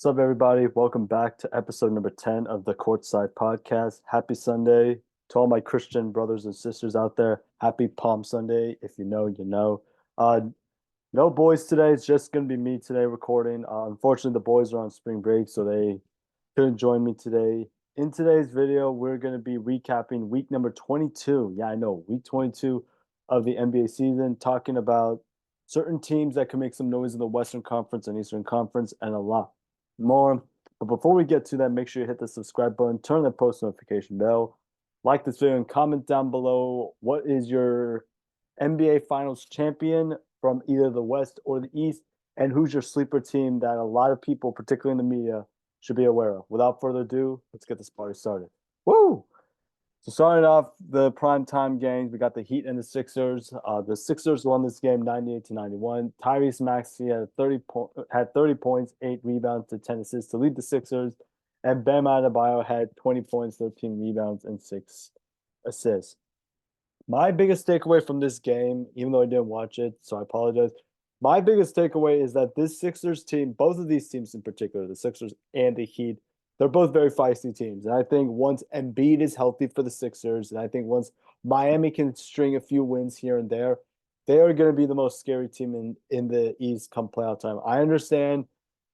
What's up, everybody? Welcome back to episode number 10 of the Courtside podcast. Happy Sunday to all my Christian brothers and sisters out there. Happy Palm Sunday. If you know, you know. Uh, no boys today. It's just going to be me today recording. Unfortunately, the boys are on spring break, so they couldn't join me today. In today's video, we're going to be recapping week number 22. Yeah, I know, week 22 of the NBA season, talking about certain teams that can make some noise in the Western Conference and Eastern Conference, and a lot more. But before we get to that, make sure you hit the subscribe button, turn the post notification bell, like this video, and comment down below what is your NBA Finals champion from either the West or the East, and who's your sleeper team that a lot of people, particularly in the media, should be aware of. Without further ado, let's get this party started. Woo! So starting off the primetime games, we got the Heat and the Sixers. The Sixers won this game 98-91. Tyrese Maxey had 30 points, 8 rebounds to 10 assists to lead the Sixers. And Bam Adebayo had 20 points, 13 rebounds, and 6 assists. My biggest takeaway from this game, even though I didn't watch it, so I apologize. My biggest takeaway is that this Sixers team, both of these teams in particular, the Sixers and the Heat, they're both very feisty teams. And I think once Embiid is healthy for the Sixers, and I think once Miami can string a few wins here and there, they are going to be the most scary team in the East come playoff time. I understand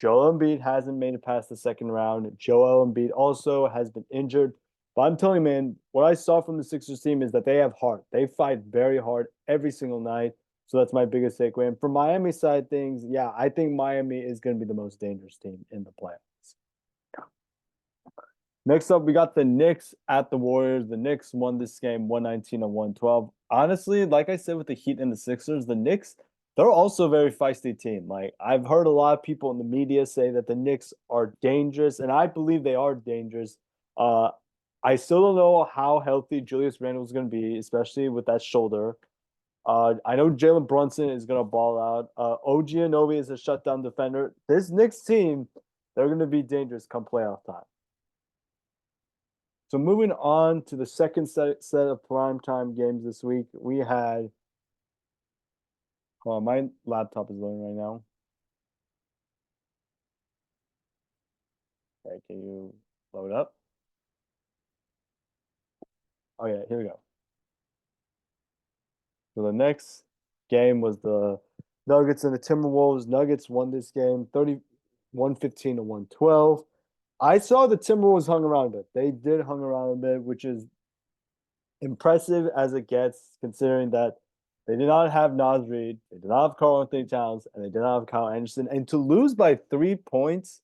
Joel Embiid hasn't made it past the second round. Joel Embiid also has been injured. But I'm telling you, man, what I saw from the Sixers team is that they have heart. They fight very hard every single night. So that's my biggest takeaway. And for Miami side things, yeah, I think Miami is going to be the most dangerous team in the playoffs. Next up, we got the Knicks at the Warriors. The Knicks won this game 119-112. Honestly, like I said with the Heat and the Sixers, the Knicks, they're also a very feisty team. Like, I've heard a lot of people in the media say that the Knicks are dangerous, and I believe they are dangerous. I still don't know how healthy Julius Randle is going to be, especially with that shoulder. I know Jalen Brunson is going to ball out. OG Anunoby is a shutdown defender. This Knicks team, they're going to be dangerous come playoff time. So moving on to the second set of primetime games this week, we had. Oh, my laptop is loading right now. Okay, can you load up? Oh yeah, here we go. So the next game was the Nuggets and the Timberwolves. Nuggets won this game 115-112. I saw the Timberwolves hung around a bit. They did hung around a bit, which is impressive as it gets, considering that they did not have Naz Reid, they did not have Karl-Anthony Towns, and they did not have Kyle Anderson. And to lose by 3 points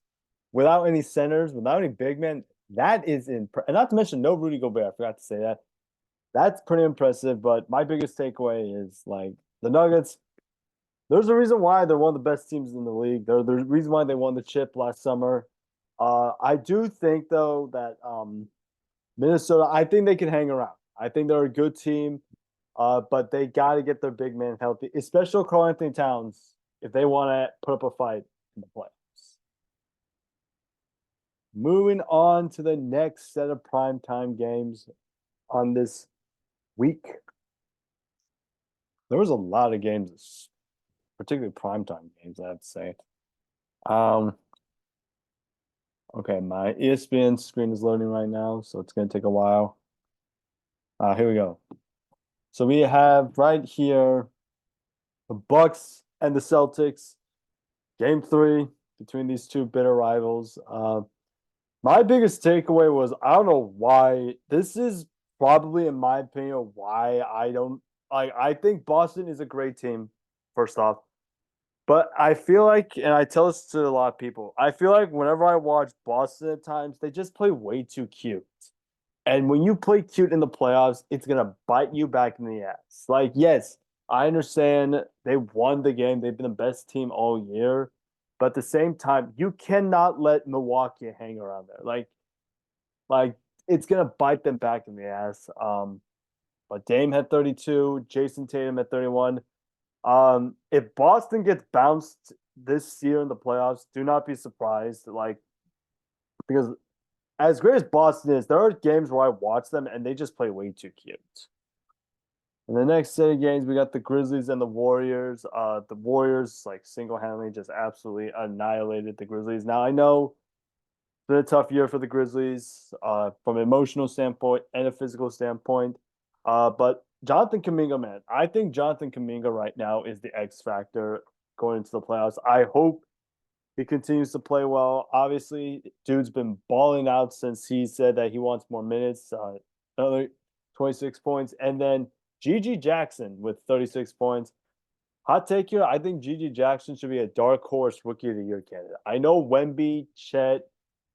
without any centers, without any big men, that is and not to mention no Rudy Gobert. I forgot to say that. That's pretty impressive. But my biggest takeaway is like the Nuggets. There's a reason why they're one of the best teams in the league. There's a reason why they won the chip last summer. I do think though that Minnesota, I think they can hang around. I think they're a good team, but they got to get their big man healthy, especially Karl-Anthony Towns, if they want to put up a fight in the playoffs. Moving on to the next set of primetime games on this week. There was a lot of games, particularly primetime games, I have to say. Okay, my ESPN screen is loading right now, so it's going to take a while. Here we go. So we have right here the Bucks and the Celtics. Game 3 between these two bitter rivals. My biggest takeaway was I don't know why. This is probably, in my opinion, why I don't like. I think Boston is a great team, first off. But I feel like, and I tell this to a lot of people, I feel like whenever I watch Boston at times, they just play way too cute. And when you play cute in the playoffs, it's going to bite you back in the ass. Like, yes, I understand they won the game. They've been the best team all year. But at the same time, you cannot let Milwaukee hang around there. Like it's going to bite them back in the ass. But Dame had 32, Jason Tatum had 31. If Boston gets bounced this year in the playoffs, do not be surprised. Like, because as great as Boston is, there are games where I watch them and they just play way too cute. In the next set of games, we got the Grizzlies and the Warriors. The Warriors like single-handedly just absolutely annihilated the Grizzlies. Now I know it's been a tough year for the Grizzlies from an emotional standpoint and a physical standpoint. But Jonathan Kuminga, man, I think Jonathan Kuminga right now is the X factor going into the playoffs. I hope he continues to play well. Obviously, dude's been balling out since he said that he wants more minutes. Another 26 points. And then GG Jackson with 36 points. Hot take here. I think GG Jackson should be a dark horse rookie of the year candidate. I know Wemby, Chet,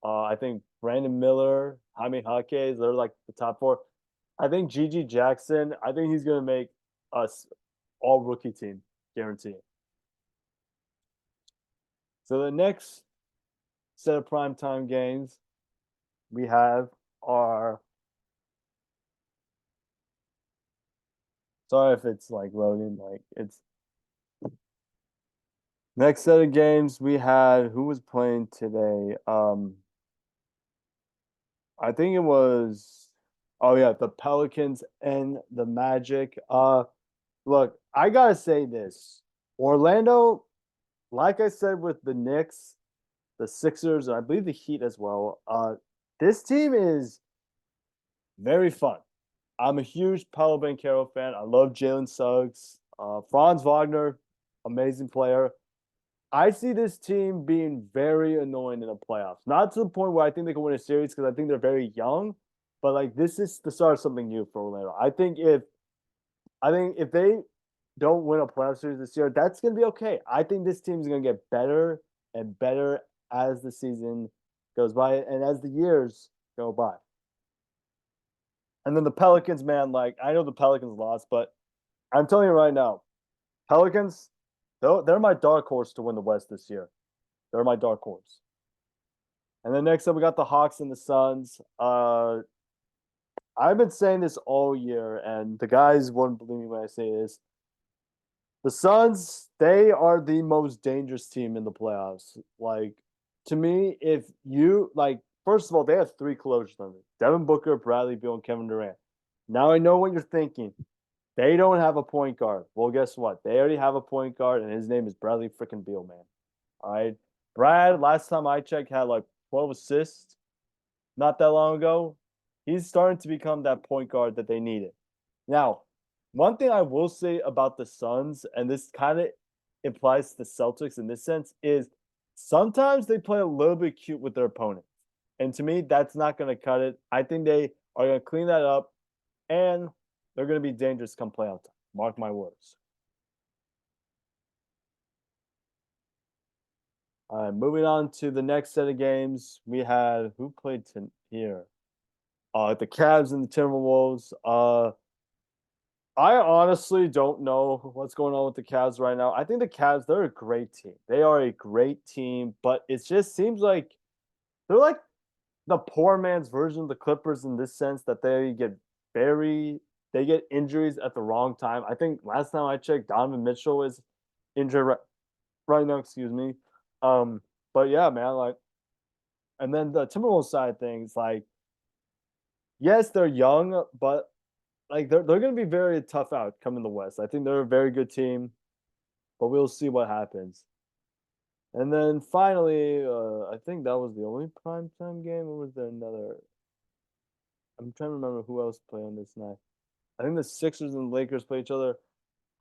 I think Brandon Miller, Jaime Jaquez, they're like the top four. I think GG Jackson, I think he's going to make us all rookie team, guarantee. So the next set of primetime games we have are. Sorry if it's like loading, like it's next set of games we had who was playing today? I think it was the Pelicans and the Magic. Look, I gotta say this. Orlando, like I said with the Knicks, the Sixers, and I believe the Heat as well. This team is very fun. I'm a huge Paolo Banchero fan. I love Jalen Suggs. Franz Wagner, amazing player. I see this team being very annoying in the playoffs. Not to the point where I think they can win a series because I think they're very young, but like this is the start of something new for Orlando. I think if they don't win a playoff series this year, that's gonna be okay. I think this team's gonna get better and better as the season goes by and as the years go by. And then the Pelicans, man, like I know the Pelicans lost, but I'm telling you right now, Pelicans, they're my dark horse to win the West this year. They're my dark horse. And then next up, we got the Hawks and the Suns. I've been saying this all year, and the guys won't believe me when I say this. The Suns, they are the most dangerous team in the playoffs. Like, to me, if you like, first of all, they have three closures on it: Devin Booker, Bradley Beal, and Kevin Durant. Now I know what you're thinking. They don't have a point guard. Well, guess what? They already have a point guard, and his name is Bradley freaking Beal, man. All right. Brad, last time I checked, had like 12 assists not that long ago. He's starting to become that point guard that they needed. Now, one thing I will say about the Suns, and this kind of implies to the Celtics in this sense, is sometimes they play a little bit cute with their opponents. And to me, that's not going to cut it. I think they are going to clean that up, and they're going to be dangerous come playoff time. Mark my words. All right, moving on to the next set of games. We had who played here? The Cavs and the Timberwolves. I honestly don't know what's going on with the Cavs right now. I think the Cavs, they're a great team. They are a great team, but it just seems like they're like the poor man's version of the Clippers in this sense that they get injuries at the wrong time. I think last time I checked, Donovan Mitchell is injured right now, excuse me. But yeah, man, like, and then the Timberwolves side of things, like, yes, they're young, but like they're going to be very tough out coming the West. I think they're a very good team, but we'll see what happens. And then finally, I think that was the only primetime game. Or was there another? I'm trying to remember who else played on this night. I think the Sixers and the Lakers play each other.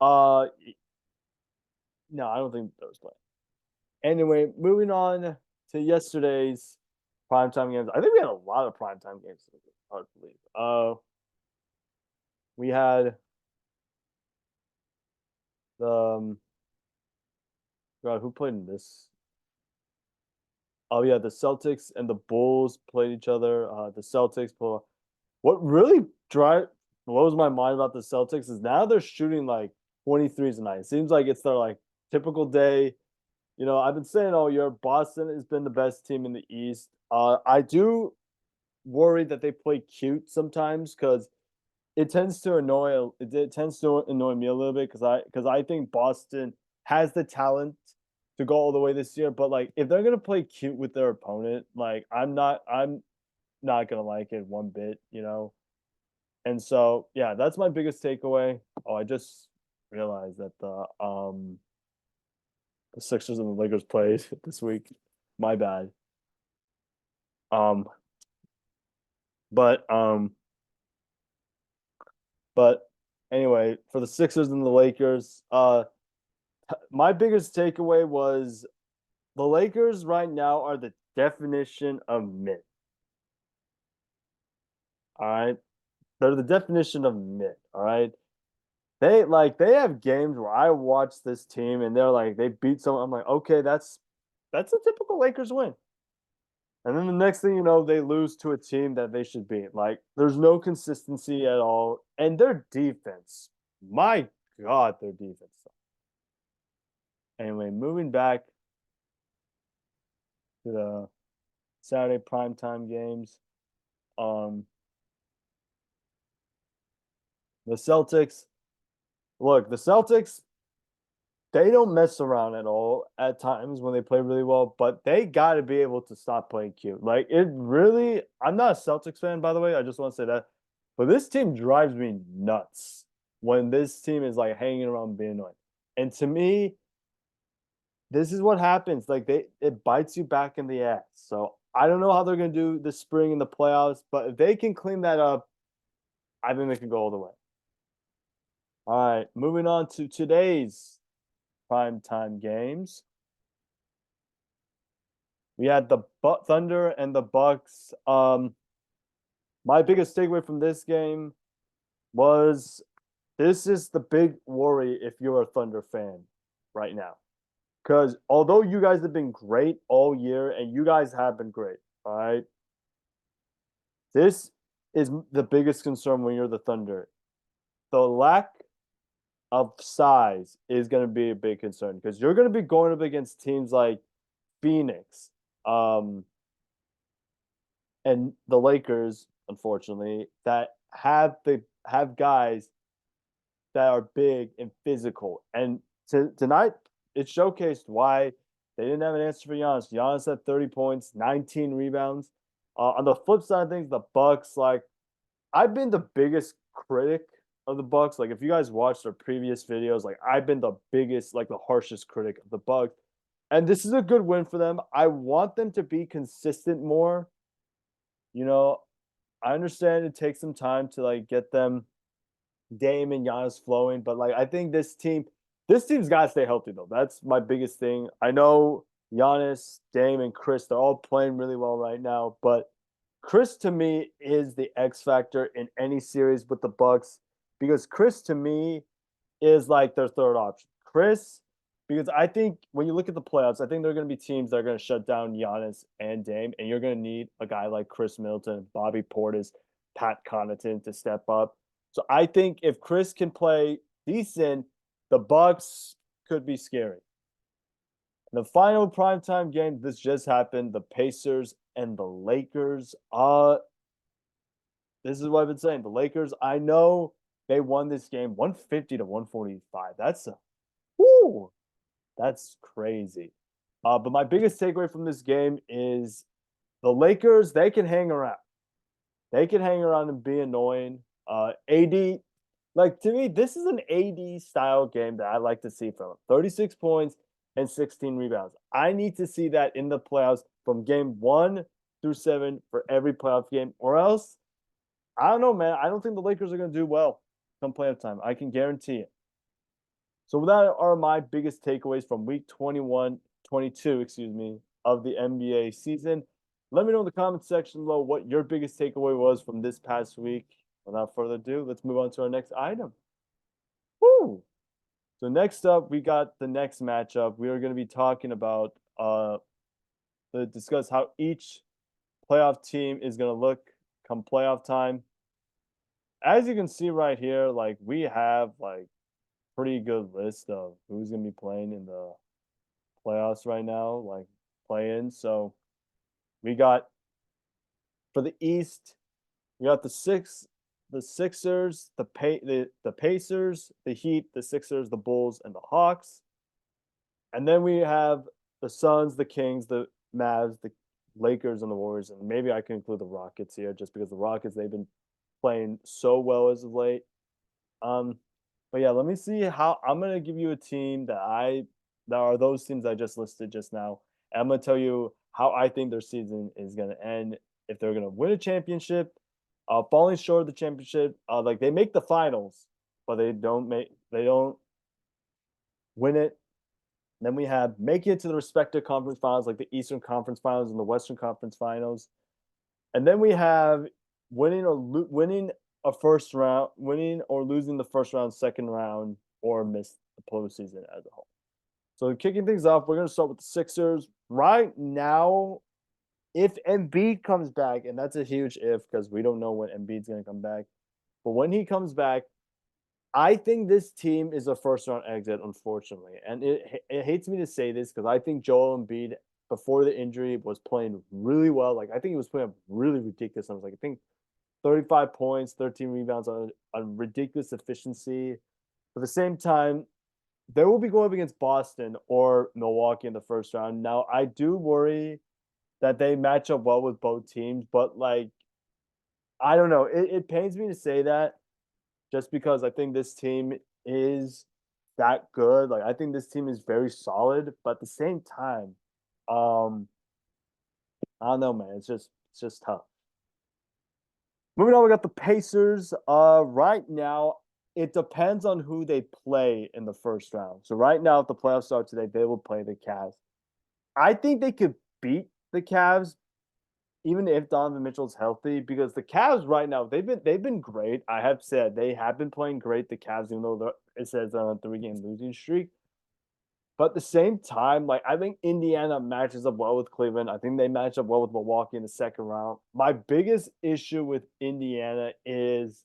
Uh, no, I don't think those play. Anyway, moving on to yesterday's primetime games. I think we had a lot of primetime games. Hard to believe. We had the God, who played in this? Oh yeah, the Celtics and the Bulls played each other. The Celtics pull. What really blows my mind about the Celtics is now they're shooting like 23s a night. It seems like it's their like typical day. You know, I've been saying all year Boston has been the best team in the East. I do worry that they play cute sometimes because it tends to annoy me a little bit because I think Boston has the talent to go all the way this year, but like if they're gonna play cute with their opponent, like I'm not gonna like it one bit, you know. And so, yeah, that's my biggest takeaway. Oh, I just realized that the Sixers and the Lakers played this week. My bad. Um, but but anyway, for the Sixers and the Lakers, my biggest takeaway was the Lakers right now are the definition of mid. All right. They're the definition of mid. All right. They have games where I watch this team and they're like they beat someone. I'm like, okay, that's a typical Lakers win. And then the next thing you know, they lose to a team that they should beat. Like there's no consistency at all. And their defense, my God, their defense. Anyway, moving back to the Saturday primetime games. Um, the Celtics, look, the Celtics, they don't mess around at all at times when they play really well, but they got to be able to stop playing cute. Like it really, I'm not a Celtics fan, by the way. I just want to say that. But this team drives me nuts when this team is like hanging around being annoying. And to me, this is what happens. Like it bites you back in the ass. So I don't know how they're gonna do this spring in the playoffs, but if they can clean that up, I think they can go all the way. All right, moving on to today's primetime games. We had the Thunder and the Bucks. My biggest takeaway from this game was this is the big worry if you're a Thunder fan right now. Because although you guys have been great all year, and you guys have been great, all right, this is the biggest concern when you're the Thunder. The lack of size is going to be a big concern because you're going to be going up against teams like Phoenix, and the Lakers, unfortunately, that have guys that are big and physical. And tonight, it showcased why they didn't have an answer for Giannis. Giannis had 30 points, 19 rebounds. On the flip side of things, the Bucks, like I've been the biggest critic of the Bucks. Like if you guys watched our previous videos, like I've been the biggest, like the harshest critic of the Bucks. And this is a good win for them. I want them to be consistent more. You know, I understand it takes some time to like get them Dame and Giannis flowing, but like I think this team's got to stay healthy though. That's my biggest thing. I know Giannis, Dame, and Chris, they're all playing really well right now, but Chris to me is the X factor in any series with the Bucks because Chris to me is like their third option. Chris, because I think when you look at the playoffs, I think there are going to be teams that are going to shut down Giannis and Dame, and you're going to need a guy like Chris Middleton, Bobby Portis, Pat Connaughton to step up. So I think if Chris can play decent, the Bucks could be scary. The final primetime game, this just happened, the Pacers and the Lakers. This is what I've been saying. The Lakers, I know they won this game 150 to 145. That's crazy. But my biggest takeaway from this game is the Lakers, they can hang around. They can hang around and be annoying. AD, like to me, this is an AD style game that I like to see from him. 36 points and 16 rebounds. I need to see that in the playoffs from game 1 through 7 for every playoff game, or else I don't know, man. I don't think the Lakers are going to do well come playoff time. I can guarantee it. So that are my biggest takeaways from week 21, 22, excuse me, of the NBA season. Let me know in the comment section below what your biggest takeaway was from this past week. Without further ado, let's move on to our next item. Woo! So next up, we got the next matchup. We are going to be talking about to discuss how each playoff team is going to look come playoff time. As you can see right here, like we have like pretty good list of who's going to be playing in the playoffs right now, like play-in. So we got for the East, we got the Sixers, the Pacers, the Heat, the Sixers, the Bulls, and the Hawks. And then we have the Suns, the Kings, the Mavs, the Lakers, and the Warriors. And maybe I can include the Rockets here just because the Rockets, they've been playing so well as of late. Um, but yeah, let me see how I'm gonna give you a team that are those teams I just listed just now. And I'm gonna tell you how I think their season is gonna end, if they're gonna win a championship, falling short of the championship, like they make the finals, but they don't win it. Then we have make it to the respective conference finals, like the Eastern Conference Finals and the Western Conference Finals. And then we have winning a first round, winning or losing the first round, second round, or miss the postseason as a whole. So kicking things off, we're going to start with the Sixers. Right now, if Embiid comes back, and that's a huge if because we don't know when Embiid's going to come back, but when he comes back, I think this team is a first round exit, unfortunately. And it hates me to say this because I think Joel Embiid, before the injury, was playing really well. Like, I think he was playing really ridiculous numbers. Like, I think 35 points, 13 rebounds on ridiculous efficiency. At the same time, they will be going up against Boston or Milwaukee in the first round. Now, I do worry that they match up well with both teams, but like, I don't know. It pains me to say that just because I think this team is that good. Like, I think this team is very solid, but at the same time, um, I don't know, man. It's just tough. Moving on, we got the Pacers. Right now, it depends on who they play in the first round. So right now, if the playoffs start today, they will play the Cavs. I think they could beat the Cavs, even if Donovan Mitchell's healthy, because the Cavs right now they've been great. I have said they have been playing great. The Cavs, even though it says on a 3 game losing streak. But at the same time, like I think Indiana matches up well with Cleveland. I think they match up well with Milwaukee in the second round. My biggest issue with Indiana is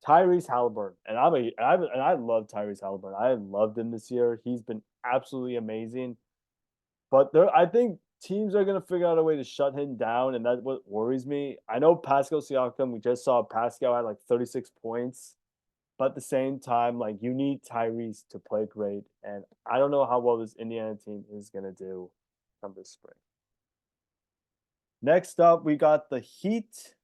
Tyrese Halliburton, and I love Tyrese Halliburton. I loved him this year. He's been absolutely amazing. But I think teams are gonna figure out a way to shut him down, and that's what worries me. I know Pascal Siakam. We just saw Pascal had like 36 points, but at the same time, like you need Tyrese to play great, and I don't know how well this Indiana team is gonna do come this spring. Next up, we got the Heat.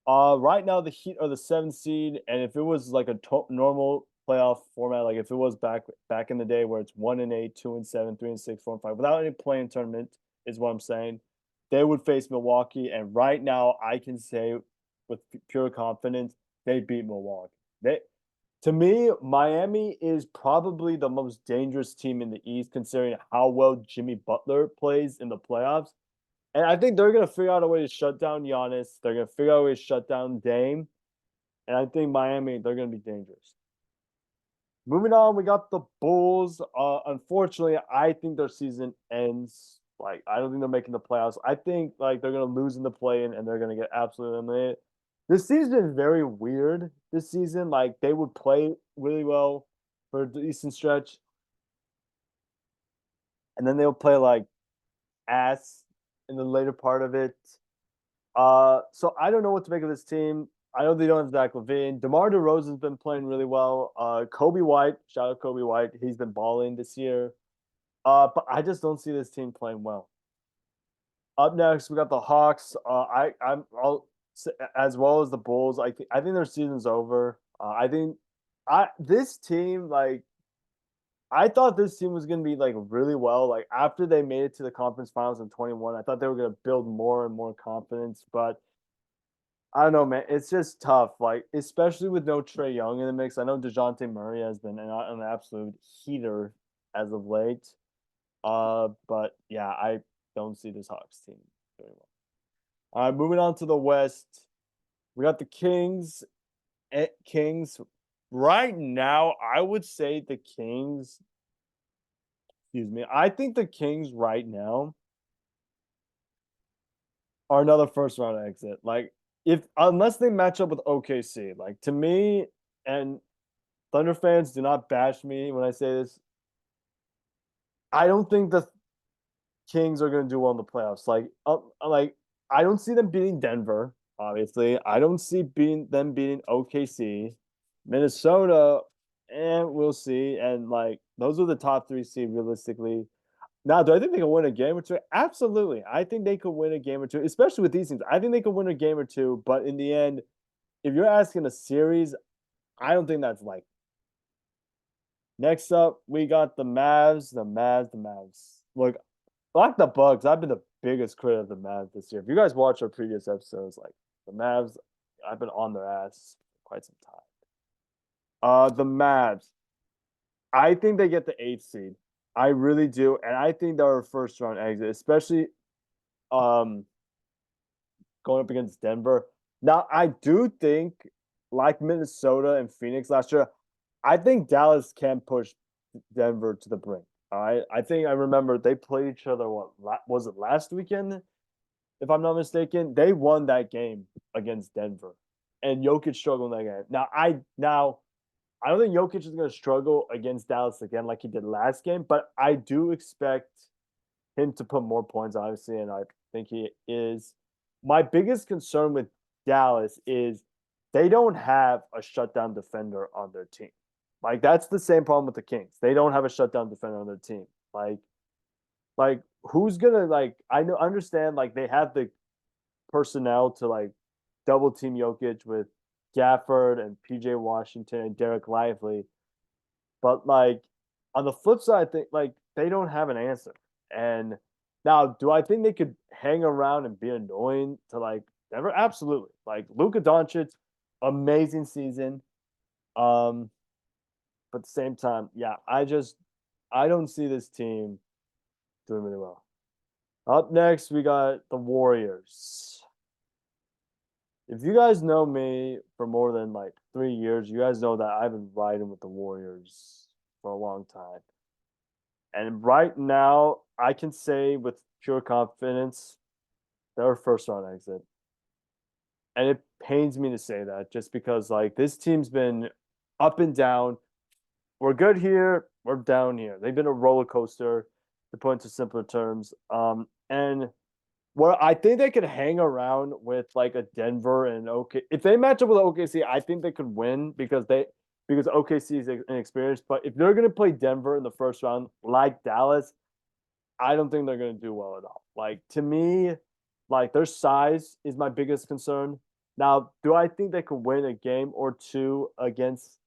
Right now the Heat are the 7th seed, and if it was like a normal playoff format, like if it was back in the day where it's 1-8, 2-7, 3-6, 4-5, without any playing tournament, is what I'm saying, they would face Milwaukee. And right now, I can say with pure confidence, they beat Milwaukee. They, to me, Miami is probably the most dangerous team in the East, considering how well Jimmy Butler plays in the playoffs. And I think they're gonna figure out a way to shut down Giannis. They're gonna figure out a way to shut down Dame. And I think Miami, they're gonna be dangerous. Moving on, we got the Bulls. Unfortunately, I think their season ends. Like, I don't think they're making the playoffs. I think like they're gonna lose in the play-in and they're gonna get absolutely eliminated. This season is very weird. This season, like they would play really well for a decent stretch, and then they'll play like ass in the later part of it. So I don't know what to make of this team. I know they don't have Zach LaVine. DeMar DeRozan's been playing really well. Kobe White, shout out Kobe White. He's been balling this year. But I just don't see this team playing well. Up next, we got the Hawks. I'm all as well as the Bulls. I think their season's over. I think I this team like I thought this team was going to be like really well. Like after they made it to the conference finals in 21, I thought they were going to build more and more confidence. But I don't know, man. It's just tough. Like especially with no Trey Young in the mix. I know Dejounte Murray has been an absolute heater as of late. But yeah, I don't see this Hawks team doing well. All right, moving on to the West. We got the Kings. Kings. Right now, I would say the Kings. Excuse me. I think the Kings right now are another first round exit. Like if unless they match up with OKC, like to me, and Thunder fans do not bash me when I say this. I don't think the Kings are going to do well in the playoffs. Like I don't see them beating Denver. Obviously, I don't see them beating OKC, Minnesota, and we'll see. And like those are the top 3 seed realistically. Now, do I think they can win a game or two? Absolutely. I think they could win a game or two, especially with these teams. I think they could win a game or two, but in the end, if you're asking a series, I don't think that's like. Next up, we got the Mavs, the Mavs. Look, like the Bucks, I've been the biggest critic of the Mavs this year. If you guys watch our previous episodes, like the Mavs, I've been on their ass for quite some time. The Mavs, I think they get the eighth seed. I really do, and I think they're a first round exit, especially um going up against Denver. Now, I do think, like Minnesota and Phoenix last year, I think Dallas can push Denver to the brink. All right, I think I remember they played each other. What was it last weekend? If I'm not mistaken, they won that game against Denver, and Jokic struggled in that game. Now I don't think Jokic is going to struggle against Dallas again like he did last game, but I do expect him to put more points, obviously, and I think he is. My biggest concern with Dallas is they don't have a shutdown defender on their team. Like that's the same problem with the Kings. They don't have a shutdown defender on their team. Like who's gonna like? I know understand like they have the personnel to like double team Jokic with Gafford and PJ Washington and Derek Lively, but like on the flip side, I think like they don't have an answer. And now, do I think they could hang around and be annoying to like Denver? Absolutely. Like Luka Doncic, amazing season. Um, but at the same time, yeah, I don't see this team doing really well. Up next, we got the Warriors. If you guys know me for more than like 3 years, you guys know that I've been riding with the Warriors for a long time. And right now, I can say with pure confidence, they're a first round exit. And it pains me to say that just because like this team's been up and down. We're good here, we're down here. They've been a roller coaster, to put into simpler terms. And where I think they could hang around with like a Denver and OK. If they match up with OKC, I think they could win because OKC is inexperienced. But if they're going to play Denver in the first round, like Dallas, I don't think they're going to do well at all. Like to me, like their size is my biggest concern. Now, do I think they could win a game or two against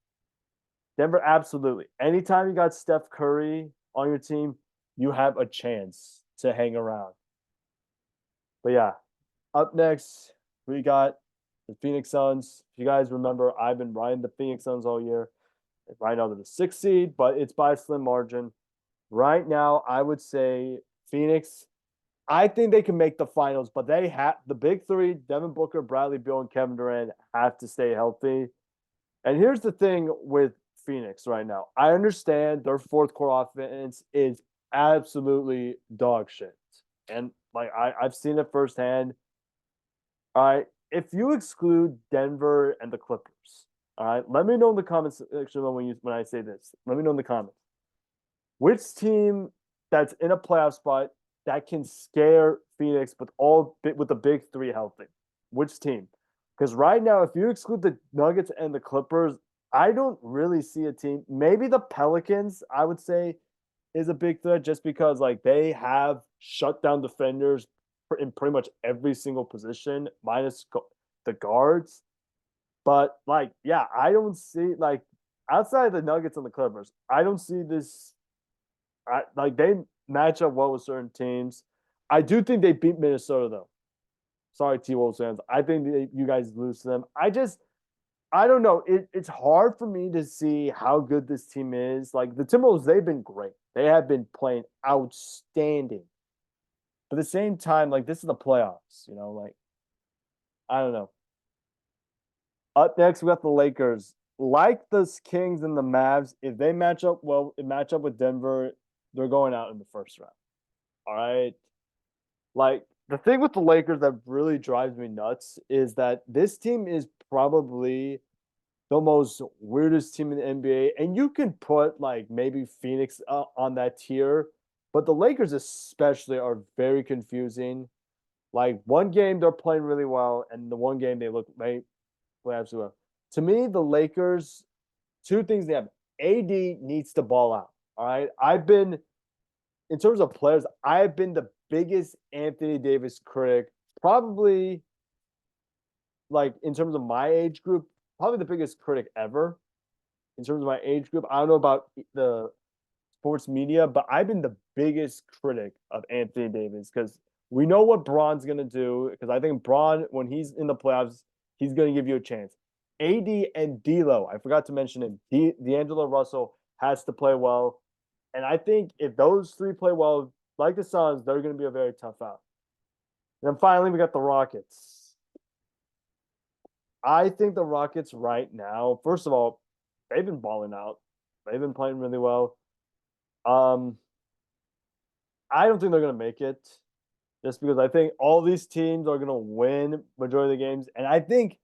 Denver? Absolutely. Anytime you got Steph Curry on your team, you have a chance to hang around. But yeah, up next, we got the Phoenix Suns. If you guys remember, I've been riding the Phoenix Suns all year. Right now, they're the sixth seed, but it's by a slim margin. Right now, I would say Phoenix. I think they can make the finals, but they have the big three: Devin Booker, Bradley Beal, and Kevin Durant have to stay healthy. And here's the thing with Phoenix right now. I understand their fourth quarter offense is absolutely dog shit, and like I've seen it firsthand. All right. If you exclude Denver and the Clippers, all right, let me know in the comments section when I say this. Let me know in the comments. Which team that's in a playoff spot that can scare Phoenix with the big three healthy? Which team? Because right now, if you exclude the Nuggets and the Clippers, I don't really see a team. Maybe the Pelicans, I would say, is a big threat just because like they have shut down defenders in pretty much every single position, minus the guards. But like, yeah, I don't see like outside of the Nuggets and the Clippers, I don't see this. Like they match up well with certain teams. I do think they beat Minnesota though. Sorry, T Wolves fans. I think you guys lose to them. I don't know. It's hard for me to see how good this team is. Like the Timberwolves, they've been great. They have been playing outstanding. But at the same time, like this is the playoffs, like I don't know. Up next, we got the Lakers. Like the Kings and the Mavs, if they match up with Denver, they're going out in the first round. All right. Like the thing with the Lakers that really drives me nuts is that this team is probably the most weirdest team in the NBA. And you can put like maybe Phoenix on that tier, but the Lakers especially are very confusing. Like one game they're playing really well, and the one game they play absolutely well. To me, the Lakers, two things they have. AD needs to ball out. All right. In terms of players, I've been the biggest Anthony Davis critic, probably like in terms of my age group, probably the biggest critic ever in terms of my age group. I don't know about the sports media, but I've been the biggest critic of Anthony Davis because we know what Braun's gonna do. Because I think Braun, when he's in the playoffs, he's gonna give you a chance. AD and D'Lo, I forgot to mention him. D'Angelo Russell has to play well, and I think if those three play well, like the Suns, they're gonna be a very tough out. And then finally, we got the Rockets. I think the Rockets right now, first of all, they've been balling out. They've been playing really well. Um, I don't think they're going to make it just because I think all these teams are going to win majority of the games, and I think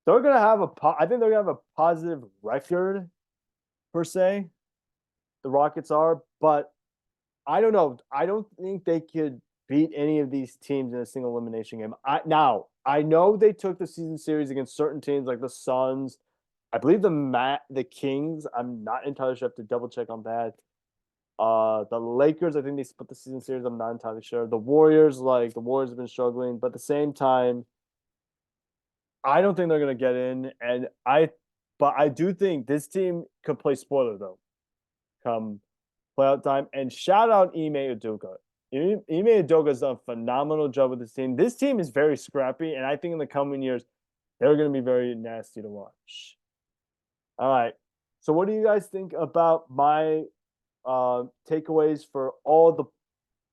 they're going to have I think they're going to have a positive record per se. The Rockets are, but I don't know. I don't think they could beat any of these teams in a single elimination game. I know they took the season series against certain teams like the Suns. I believe the Kings. I'm not entirely sure. I have to double check on that. The Lakers, I think they split the season series. I'm not entirely sure. The Warriors have been struggling, but at the same time, I don't think they're gonna get in. But I do think this team could play spoiler though, come playoff time. And shout out Ime Udoka. Ime Udoka has done a phenomenal job with this team. This team is very scrappy, and I think in the coming years they're going to be very nasty to watch. All right. So, what do you guys think about my takeaways for all the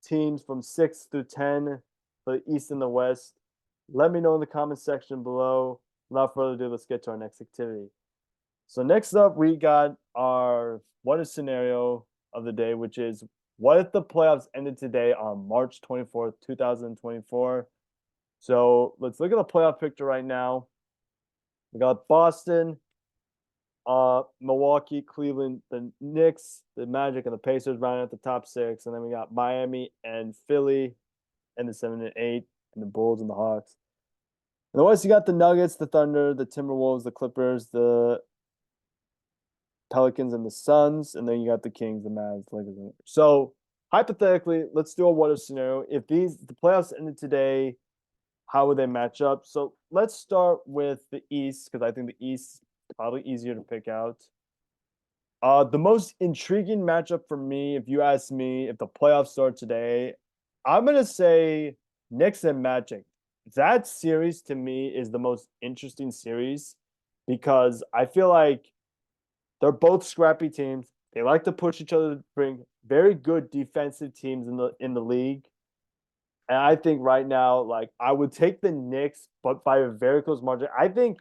teams from 6 through 10 for the East and the West? Let me know in the comment section below. Without further ado, let's get to our next activity. So next up, we got our what if scenario of the day, which is what if the playoffs ended today on March 24th, 2024? So let's look at the playoff picture right now. We got Boston, Milwaukee, Cleveland, the Knicks, the Magic, and the Pacers rounding at the top six. And then we got Miami and Philly and the 7 and 8, and the Bulls and the Hawks. In the West, you got the Nuggets, the Thunder, the Timberwolves, the Clippers, the Pelicans, and the Suns. And then you got the Kings, the Mavs, the Lakers. So hypothetically, let's do a what if scenario. If the playoffs ended today, how would they match up? So let's start with the East, because I think the East is probably easier to pick out. The most intriguing matchup for me, if you ask me, if the playoffs start today, I'm gonna say Knicks and Magic. That series to me is the most interesting series because I feel like they're both scrappy teams. They like to push each other to bring very good defensive teams in the league. And I think right now, like I would take the Knicks, but by a very close margin. I think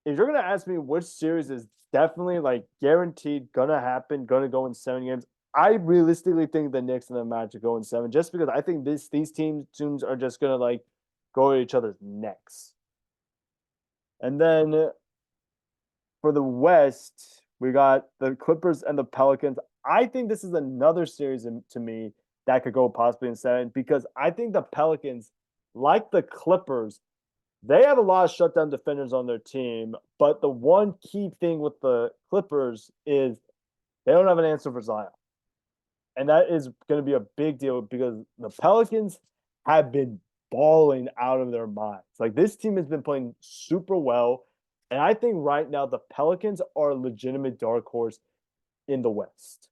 if you're gonna ask me which series is definitely like guaranteed gonna happen, gonna go in 7 games, I realistically think the Knicks and the Magic go in 7, just because I think these teams are just gonna like go at each other's necks. And then for the West, we got the Clippers and the Pelicans. I think this is another series to me that could go possibly in 7 because I think the Pelicans, like the Clippers, they have a lot of shutdown defenders on their team. But the one key thing with the Clippers is they don't have an answer for Zion. And that is going to be a big deal because the Pelicans have been balling out of their minds. Like this team has been playing super well. And I think right now the Pelicans are a legitimate dark horse in the West.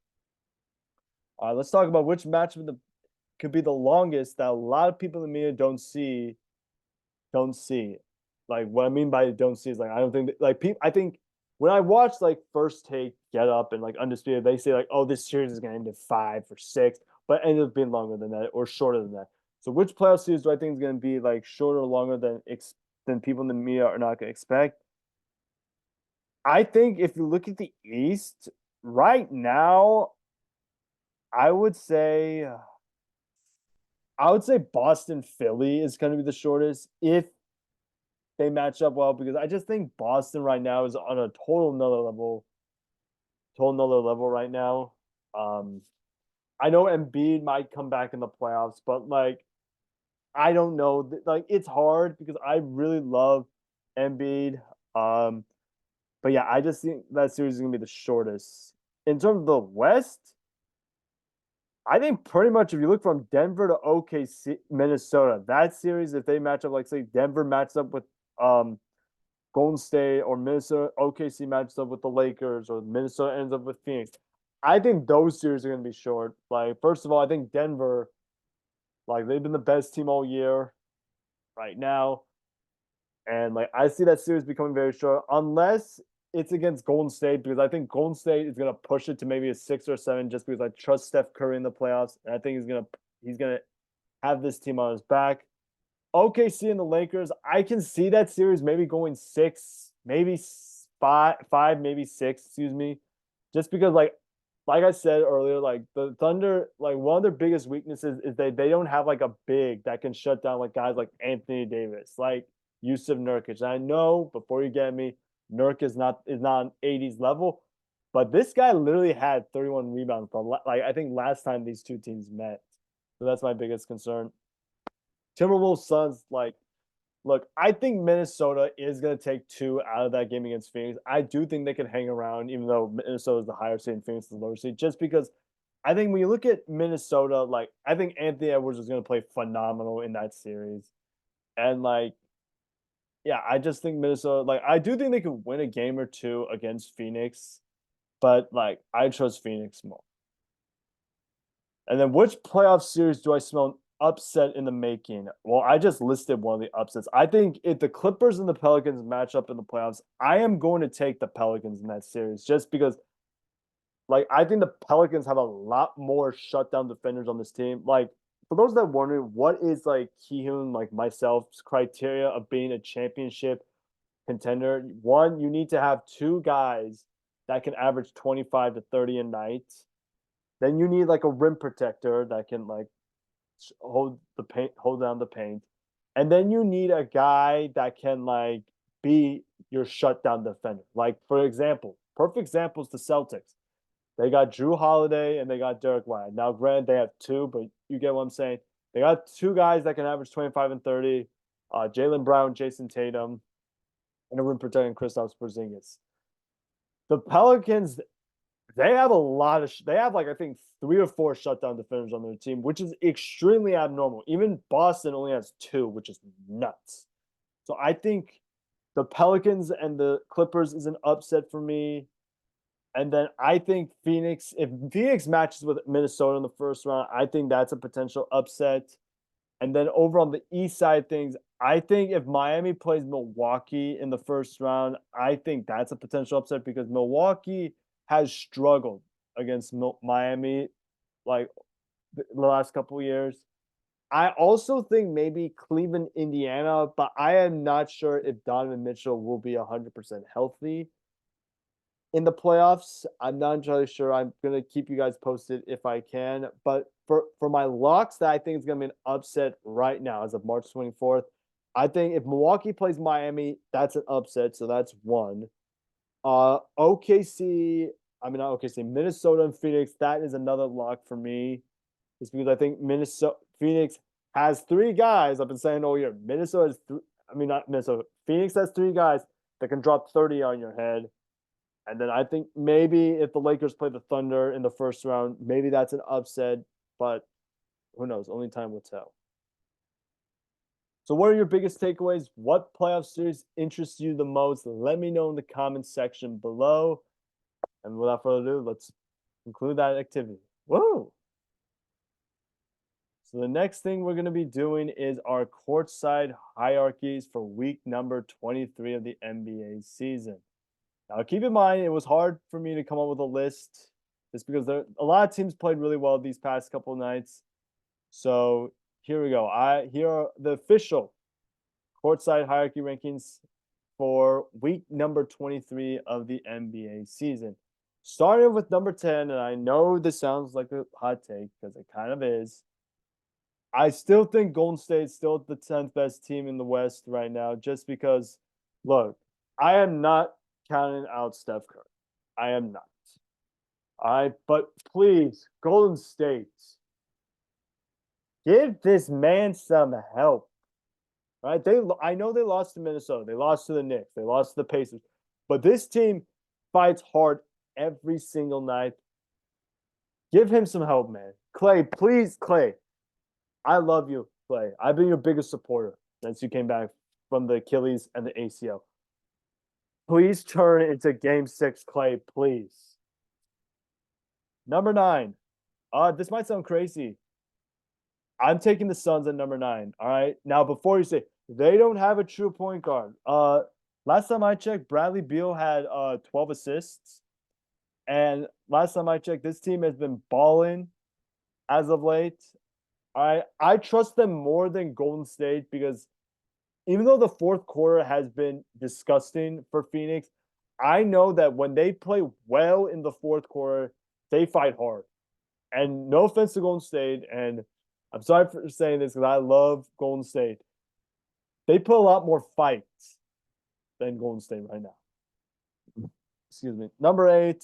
All right, let's talk about which matchup could be the longest that a lot of people in the media don't see. Like what I mean by don't see is like I don't think like people. I think when I watch like First Take, Get Up, and like Undisputed, they say like, oh, this series is going to end in 5 or 6, but it ended up being longer than that or shorter than that. So which playoff series do I think is going to be like shorter or longer than people in the media are not going to expect? I think if you look at the East right now, I would say Boston Philly is going to be the shortest if they match up well because I just think Boston right now is on a total another level right now. I know Embiid might come back in the playoffs, but like I don't know, like it's hard because I really love Embiid. But yeah, I just think that series is gonna be the shortest. In terms of the West, I think pretty much if you look from Denver to OKC, Minnesota, that series, if they match up, like say Denver matches up with Golden State or Minnesota OKC matches up with the Lakers or Minnesota ends up with Phoenix. I think those series are going to be short. Like, first of all, I think Denver, like, they've been the best team all year right now. And, like, I see that series becoming very short unless it's against Golden State because I think Golden State is going to push it to maybe a 6 or 7 just because I trust Steph Curry in the playoffs. And I think he's going to have this team on his back. OKC and the Lakers, I can see that series maybe going 6, maybe 5, maybe 6, excuse me. Just because like I said earlier, like the Thunder, like one of their biggest weaknesses is they don't have like a big that can shut down like guys like Anthony Davis, like Yusuf Nurkic. And I know before you get me, Nurk is not on 80s level, but this guy literally had 31 rebounds from like I think last time these two teams met. So that's my biggest concern. Timberwolves Suns, like, look, I think Minnesota is going to take 2 out of that game against Phoenix. I do think they can hang around, even though Minnesota is the higher seed and Phoenix is the lower seed, just because I think when you look at Minnesota, like, I think Anthony Edwards is going to play phenomenal in that series. And, like, yeah, I just think Minnesota, like, I do think they could win a game or two against Phoenix, but, like, I trust Phoenix more. And then which playoff series do I smell an upset in the making? Well, I just listed one of the upsets. I think if the Clippers and the Pelicans match up in the playoffs, I am going to take the Pelicans in that series just because, like, I think the Pelicans have a lot more shutdown defenders on this team. Like, for those that are wondering, what is like Kihun, like myself's criteria of being a championship contender? One, you need to have 2 guys that can average 25 to 30 a night. Then you need like a rim protector that can like hold down the paint, and then you need a guy that can like be your shutdown defender. Like for example, perfect example is the Celtics. They got Drew Holiday and they got Derek White. Now, granted, they have 2, but you get what I'm saying. They got 2 guys that can average 25 and 30. Jalen Brown, Jason Tatum, and a rim protector, Kristaps Porzingis. The Pelicans, they have a lot of. They have like I think 3 or 4 shutdown defenders on their team, which is extremely abnormal. Even Boston only has 2, which is nuts. So I think the Pelicans and the Clippers is an upset for me. And then I think if Phoenix matches with Minnesota in the first round, I think that's a potential upset. And then over on the east side things, I think if Miami plays Milwaukee in the first round, I think that's a potential upset because Milwaukee has struggled against Miami like the last couple of years. I also think maybe Cleveland, Indiana, but I am not sure if Donovan Mitchell will be 100% healthy in the playoffs. I'm not entirely sure. I'm gonna keep you guys posted if I can. But for my locks that I think is gonna be an upset right now as of March 24th, I think if Milwaukee plays Miami, that's an upset. So that's one. OKC, I mean not OKC, Minnesota and Phoenix, that is another lock for me. Just because I think Phoenix has 3 guys. I've been saying all year. Minnesota has not Minnesota. Phoenix has 3 guys that can drop 30 on your head. And then I think maybe if the Lakers play the Thunder in the first round, maybe that's an upset, but who knows? Only time will tell. So, what are your biggest takeaways? What playoff series interests you the most? Let me know in the comments section below. And without further ado, let's conclude that activity. Whoa! So, the next thing we're going to be doing is our courtside hierarchies for week number 23 of the NBA season. Now, keep in mind, it was hard for me to come up with a list just because a lot of teams played really well these past couple of nights. So here we go. Here are the official courtside hierarchy rankings for week number 23 of the NBA season. Starting with number 10, and I know this sounds like a hot take because it kind of is. I still think Golden State's still the 10th best team in the West right now just because, look, I am not counting out Steph Curry. I am not. But please, Golden State, give this man some help. Right? I know they lost to Minnesota. They lost to the Knicks. They lost to the Pacers. But this team fights hard every single night. Give him some help, man. Clay, please, Clay. I love you, Clay. I've been your biggest supporter since you came back from the Achilles and the ACL. Please turn it into game 6, Clay, please. Number 9. This might sound crazy. I'm taking the Suns at number 9. All right. Now, before you say they don't have a true point guard. Last time I checked, Bradley Beal had 12 assists. And last time I checked, this team has been balling as of late. I trust them more than Golden State because even though the fourth quarter has been disgusting for Phoenix, I know that when they play well in the fourth quarter, they fight hard. And no offense to Golden State, and I'm sorry for saying this because I love Golden State. They put a lot more fights than Golden State right now. Excuse me. Number 8.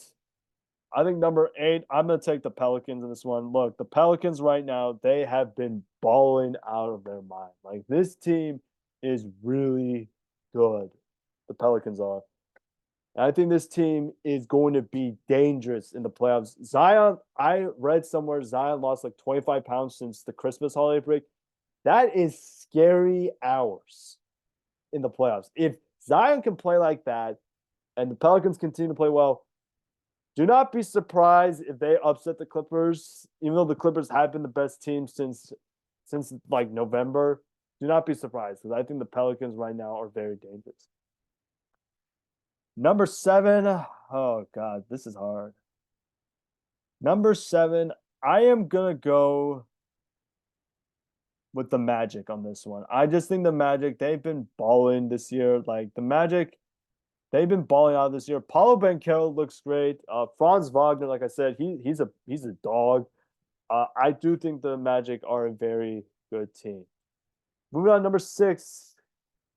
I think number 8, I'm going to take the Pelicans in this one. Look, the Pelicans right now, they have been balling out of their mind. Like, this team is really good. The Pelicans are. And I think this team is going to be dangerous in the playoffs. Zion, I read somewhere Zion lost like 25 pounds since the Christmas holiday break. That is scary hours in the playoffs. If Zion can play like that and the Pelicans continue to play well, do not be surprised if they upset the Clippers, even though the Clippers have been the best team since like November. Do not be surprised because I think the Pelicans right now are very dangerous. Number 7, oh God, this is hard. Number 7, I am going to go with the Magic on this one. I just think the Magic, they've been balling this year. Like the Magic, they've been balling out this year. Paulo Banchero looks great. Franz Wagner, like I said, he's a dog. I do think the Magic are a very good team. Moving on, number 6,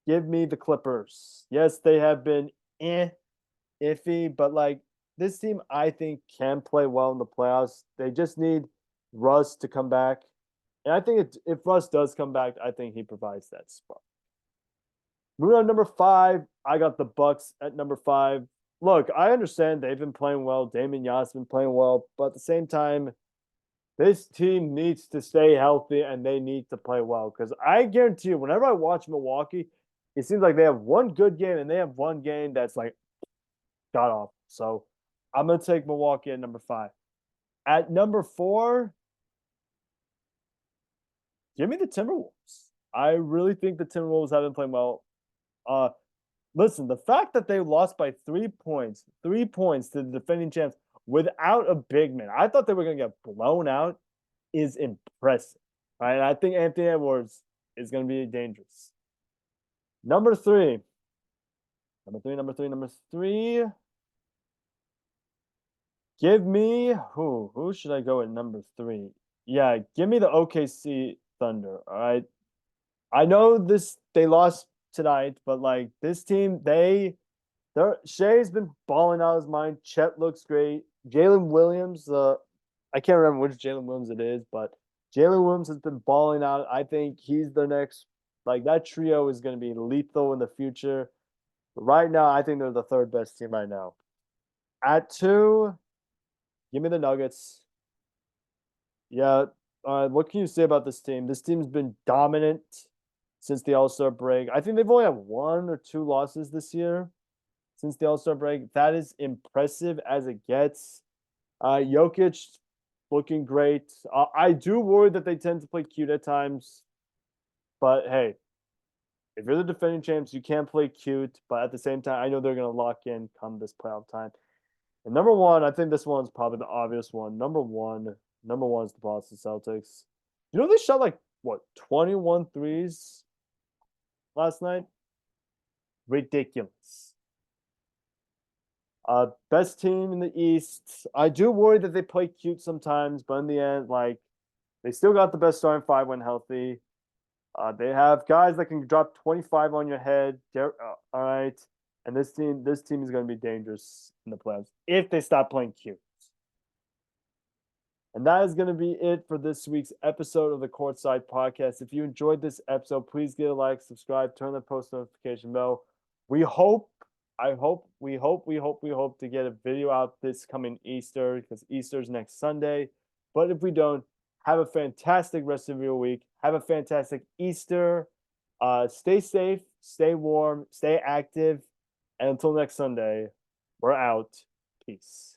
give me the Clippers. Yes, they have been iffy, but like this team, I think can play well in the playoffs. They just need Russ to come back, and I think if Russ does come back, I think he provides that spot. Moving on, number 5, I got the Bucks at number 5. Look, I understand they've been playing well. Damian Yas been playing well, but at the same time, this team needs to stay healthy and they need to play well. Because I guarantee you, whenever I watch Milwaukee, it seems like they have one good game and they have one game that's like god awful. So I'm gonna take Milwaukee at number 5. At number 4, give me the Timberwolves. I really think the Timberwolves have been playing well. Listen, the fact that they lost by 3 points to the defending champs without a big man, I thought they were going to get blown out, is impressive. Right? And I think Anthony Edwards is going to be dangerous. Number 3. Give me who should I go at number 3? Yeah, give me the OKC Thunder. All right. I know they lost tonight, but like this team, Shea's been balling out his mind. Chet looks great. Jalen Williams, I can't remember which Jalen Williams it is, but Jalen Williams has been balling out. I think he's the next, like that trio is going to be lethal in the future. But right now, I think they're the 3rd best team right now. At 2, give me the Nuggets. Yeah, what can you say about this team? This team's been dominant since the All-Star break. I think they've only had 1 or 2 losses this year since the All-Star break. That is impressive as it gets. Jokic looking great. I do worry that they tend to play cute at times. But hey, if you're the defending champs, you can't play cute. But at the same time, I know they're going to lock in come this playoff time. And number 1, I think this one's probably the obvious one. Number one is the Boston Celtics. You know they shot like, what, 21 threes last night? Ridiculous. Best team in the East. I do worry that they play cute sometimes, but in the end, like they still got the best starting 5 when healthy. They have guys that can drop 25 on your head. All right, and this team is going to be dangerous in the playoffs if they stop playing cute. And that is going to be it for this week's episode of the Courtside Podcast. If you enjoyed this episode, please give a like, subscribe, turn the post notification bell. We hope to get a video out this coming Easter because Easter's next Sunday. But if we don't, have a fantastic rest of your week. Have a fantastic Easter. Stay safe, stay warm, stay active, and until next Sunday, we're out. Peace.